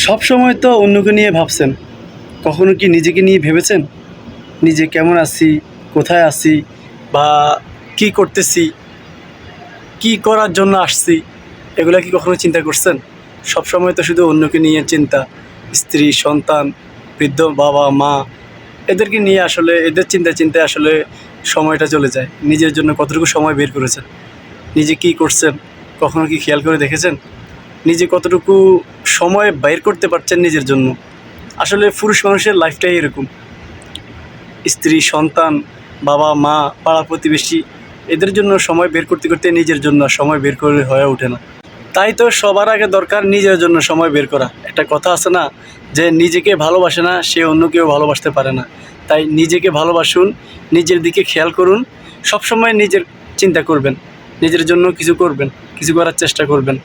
সব সময় তো অন্যকে নিয়ে ভাবছেন, কখনো কি নিজেকে নিয়ে ভেবেছেন? নিজে কেমন আছি, কোথায় আছি, বা কি করতেছি, কি করার জন্য আসছি, এগুলা কি কখনো চিন্তা করছেন? সব সময় তো শুধু অন্যকে নিয়ে চিন্তা, স্ত্রী, সন্তান, বৃদ্ধ বাবা মা, এদেরকে নিয়ে আসলে এদের চিন্তায় আসলে সময়টা চলে যায়। নিজের জন্য কতটুকু সময় বের করেছেন? নিজে কি করছেন, কখনো কি খেয়াল করে দেখেছেন? নিজে কতটুকু সময় বের করতে পারছেন নিজের জন্য? আসলে পুরুষ মানুষের লাইফটাই এরকম। স্ত্রী, সন্তান, বাবা মা, পাড়া প্রতিবেশী, এদের জন্য সময় বের করতে করতে নিজের জন্য আর সময় বের করে হয়ে ওঠে না। তাই তো সবার আগে দরকার নিজের জন্য সময় বের করা। একটা কথা আছে না, যে নিজেকে ভালোবাসে না সে অন্য কেউ ভালোবাসতে পারে না। তাই নিজেকে ভালোবাসুন, নিজের দিকে খেয়াল করুন, সবসময় নিজের চিন্তা করবেন, নিজের জন্য কিছু করবেন, কিছু করার চেষ্টা করবেন।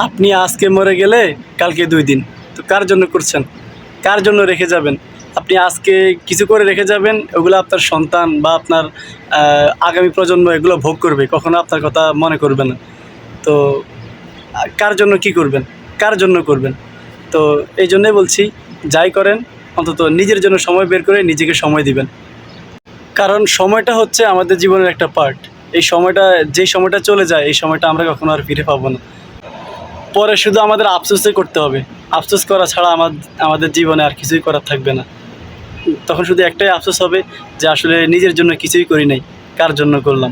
আপনি আজকে মরে গেলে কালকে 2 দিন, তো কার জন্য করছেন? কার জন্য রেখে যাবেন? আপনি আজকে কিছু করে রেখে যাবেন, ওগুলো আপনার সন্তান বা আপনার আগামী প্রজন্ম এগুলো ভোগ করবে, কখনো আপনার কথা মনে করবে না। তো কার জন্য কি করবেন? কার জন্য করবেন? তো এই জন্যই বলছি, যাই করেন অন্তত নিজের জন্য সময় বের করে নিজেকে সময় দিবেন। কারণ সময়টা হচ্ছে আমাদের জীবনের একটা পার্ট। এই সময়টা, যেই সময়টা চলে যায়, এই সময়টা আমরা কখনো আর ফিরে পাবো না। পরে শুধু আমাদের আফসোসই করতে হবে। আফসোস করা ছাড়া আমাদের জীবনে আর কিছুই করার থাকবে না। তখন শুধু একটাই আফসোস হবে, যে আসলে নিজের জন্য কিছুই করি নাই, কার জন্য করলাম?